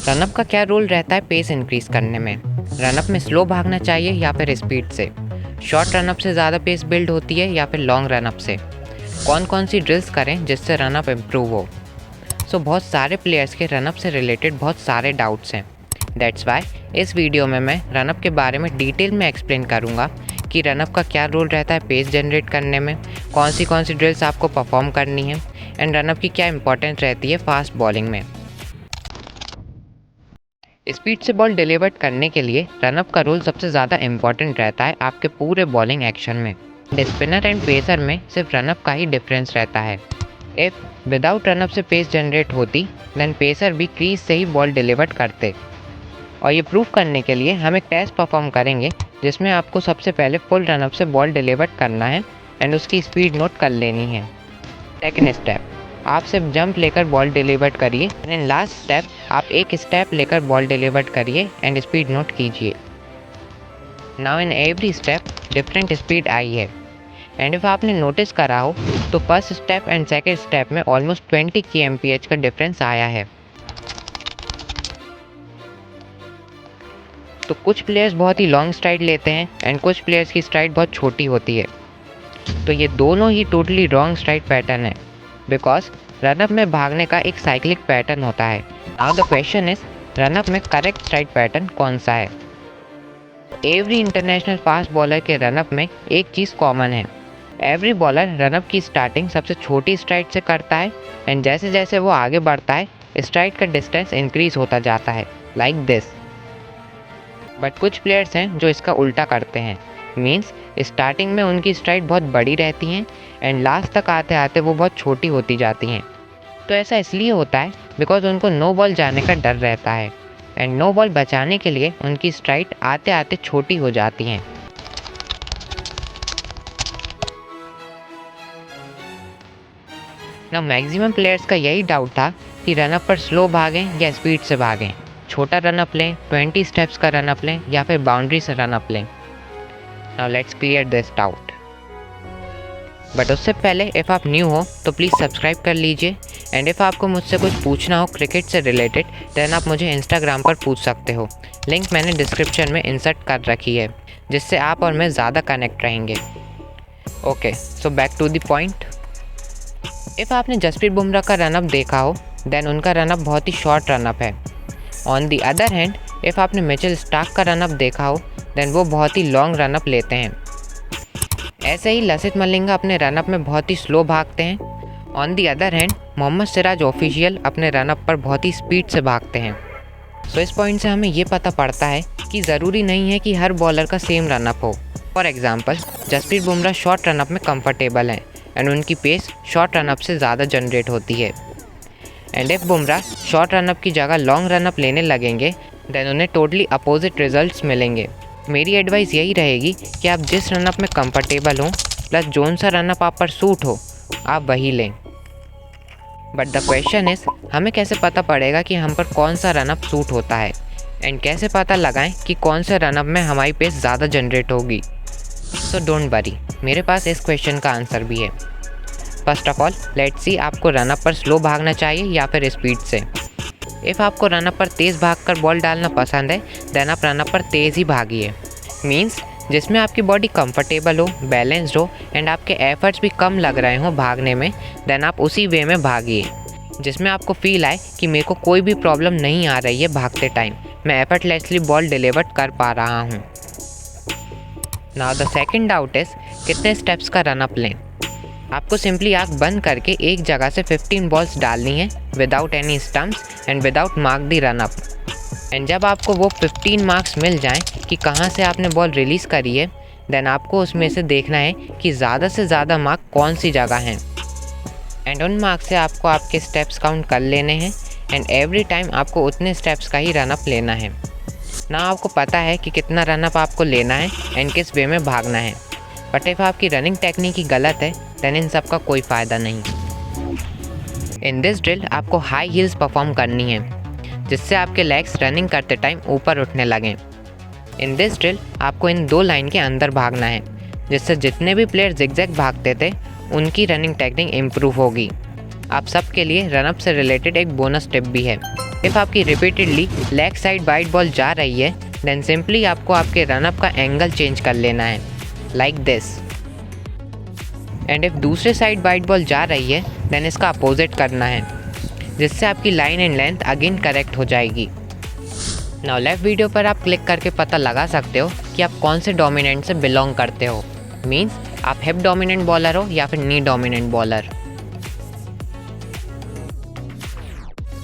Run up का क्या role रहता है पेस इंक्रीज़ करने में? रनअप में स्लो भागना चाहिए या फिर स्पीड से? शॉर्ट रनअप से ज़्यादा पेस बिल्ड होती है या फिर लॉन्ग रनअप से? कौन कौन सी ड्रिल्स करें जिससे रनअप इम्प्रूव हो? बहुत सारे प्लेयर्स के रनअप से रिलेटेड बहुत सारे डाउट्स हैं। दैट्स वाई इस वीडियो में मैं रनअप के बारे में डिटेल में एक्सप्लेन करूँगा कि रनअप का क्या रोल रहता है पेस जनरेट करने में, कौन सी ड्रिल्स आपको परफॉर्म करनी है एंड रनअप की क्या इंपॉर्टेंस रहती है फास्ट बॉलिंग में। स्पीड से बॉल डिलीवर करने के लिए रनअप का रोल सबसे ज़्यादा इम्पॉर्टेंट रहता है आपके पूरे बॉलिंग एक्शन में। स्पिनर एंड पेसर में सिर्फ रनअप का ही डिफरेंस रहता है। इफ़ विदाउट रनअप से पेस जनरेट होती देन पेसर भी क्रीज से ही बॉल डिलीवर करते। और ये प्रूव करने के लिए हम एक टेस्ट परफॉर्म करेंगे जिसमें आपको सबसे पहले फुल रनअप से बॉल डिलीवर करना है एंड उसकी स्पीड नोट कर लेनी है। सेकंड स्टेप, आप सिर्फ जंप लेकर बॉल डिलीवर करिए एंड लास्ट स्टेप आप एक स्टेप लेकर बॉल डिलीवर करिए एंड स्पीड नोट कीजिए। Now in every step different speed आई है एंड इफ़ आपने नोटिस करा हो तो first step and second step में ऑलमोस्ट 20 kmph का डिफरेंस आया है। तो कुछ प्लेयर्स बहुत ही लॉन्ग स्ट्राइड लेते हैं एंड कुछ प्लेयर्स की स्ट्राइड बहुत छोटी होती है। तो ये दोनों ही टोटली रॉन्ग स्ट्राइड पैटर्न है बिकॉज रनअप में भागने का एक साइक्लिक पैटर्न होता है। Now the question is run up में करेक्ट स्ट्राइड पैटर्न कौन सा है? एवरी इंटरनेशनल फास्ट बॉलर के रनअप में एक चीज़ कॉमन है। एवरी बॉलर रनअप की स्टार्टिंग सबसे छोटी स्ट्राइड से करता है एंड जैसे जैसे वो आगे बढ़ता है स्ट्राइड का डिस्टेंस इंक्रीज होता जाता है लाइक दिस। बट कुछ प्लेयर्स हैं जो इसका उल्टा करते हैं, मीन्स स्टार्टिंग में उनकी स्ट्राइड बहुत बड़ी रहती हैं एंड लास्ट तक आते आते वो बहुत छोटी होती जाती हैं। तो ऐसा इसलिए होता है बिकॉज उनको नो बॉल जाने का डर रहता है एंड नो बॉल बचाने के लिए उनकी स्ट्राइड आते आते छोटी हो जाती हैं। ना मैक्सिमम प्लेयर्स का यही डाउट था कि रनअप पर स्लो भागें या स्पीड से भागें, छोटा रनअप लें, 20 स्टेप्स का रनअप लें या फिर बाउंड्री से रनअप लें। Now let's clear this doubt. But उससे पहले इफ़ आप न्यू हो तो प्लीज़ सब्सक्राइब कर लीजिए एंड इफ़ आपको मुझसे कुछ पूछना हो क्रिकेट से रिलेटेड देन आप मुझे इंस्टाग्राम पर पूछ सकते हो। लिंक मैंने डिस्क्रिप्शन में इंसर्ट कर रखी है जिससे आप और मैं ज़्यादा कनेक्ट रहेंगे। Okay, so back to the point. If आपने जसप्रीत बुमराह का रनअप देखा हो देन उनका रनअप बहुत ही शॉर्ट रनअप है। On the other hand if आपने मिचेल स्टार्क का रनअप देखा हो देन वो बहुत ही लॉन्ग रनअप लेते हैं। ऐसे ही लसित मलिंगा अपने रनअप में बहुत ही स्लो भागते हैं। On the other hand Mohammed Siraj official अपने रनअप पर बहुत ही स्पीड से भागते हैं। सो इस पॉइंट से हमें ये पता पड़ता है कि ज़रूरी नहीं है कि हर बॉलर का सेम रनअप हो। For example Jasprit Bumrah short run up में कंफर्टेबल हैं एंड उनकी पेस शॉर्ट रनअप से ज़्यादा जनरेट होती है। And if Bumrah short run up की जगह लॉन्ग रनअप लेने लगेंगे देन उन्हें टोटली अपोजिट रिजल्ट्स मिलेंगे। मेरी एडवाइस यही रहेगी कि आप जिस रनअप में कंफर्टेबल हों प्लस जोन सा रनअप आप पर सूट हो आप वही लें। बट द क्वेश्चन इज़ हमें कैसे पता पड़ेगा कि हम पर कौन सा रनअप सूट होता है एंड कैसे पता लगाएं कि कौन से रनअप में हमारी पेस ज़्यादा जनरेट होगी? सो डोंट वरी, मेरे पास इस क्वेश्चन का आंसर भी है। First of all let's see आपको रनअप पर स्लो भागना चाहिए या फिर स्पीड से। इफ़ आपको रनअप पर तेज़ भागकर बॉल डालना पसंद है देन आप रनअप पर तेज़ ही भागिए। मीन्स जिसमें आपकी बॉडी कंफर्टेबल हो, बैलेंस्ड हो एंड आपके एफर्ट्स भी कम लग रहे हों भागने में देन आप उसी वे में भागिए जिसमें आपको फील आए कि मेरे को कोई भी प्रॉब्लम नहीं आ रही है भागते टाइम, मैं एफर्टलेसली बॉल डिलीवर कर पा रहा हूँ। Now the second doubt is कितने स्टेप्स का रनअप लें? आपको सिंपली आँख बंद करके एक जगह से 15 बॉल्स डालनी है without any stumps and without mark the run up. And जब आपको वो 15 मार्क्स मिल जाएं कि कहाँ से आपने बॉल रिलीज़ करी है देन आपको उसमें से देखना है कि ज़्यादा से ज़्यादा मार्क कौन सी जगह हैं एंड उन मार्क से आपको आपके स्टेप्स काउंट कर लेने हैं एंड एवरी टाइम आपको उतने स्टेप्स का ही रनअप लेना है। ना आपको पता है कि कितना रनअप आपको लेना है एंड किस वे में भागना है। बट इफ़ आपकी रनिंग टेक्निक ही गलत है देन इन सब का कोई फ़ायदा नहीं। इन दिस ड्रिल आपको हाई हील्स परफॉर्म करनी है जिससे आपके लेग्स रनिंग करते टाइम ऊपर उठने लगें। इन दिस ड्रिल आपको इन दो लाइन के अंदर भागना है जिससे जितने भी प्लेयर जिगजैग भागते थे उनकी रनिंग टेक्निक इम्प्रूव होगी। आप सबके लिए रनअप से रिलेटेड एक बोनस टिप भी है। इफ़ आपकी repeatedly leg side wide ball जा रही है देन सिंपली आपको आपके रनअप का एंगल चेंज कर लेना है, लाइक दिस। एंड इफ़ दूसरे साइड वाइड बॉल जा रही है देन इसका अपोजिट करना है, जिससे आपकी line and length again correct हो जाएगी। नाउ लेफ्ट वीडियो पर आप क्लिक करके पता लगा सकते हो कि आप कौन से डोमिनेंट से बिलोंग करते हो। मीन्स आप हिप डोमिनेंट बॉलर हो या फिर नी डोमिनेंट बॉलर।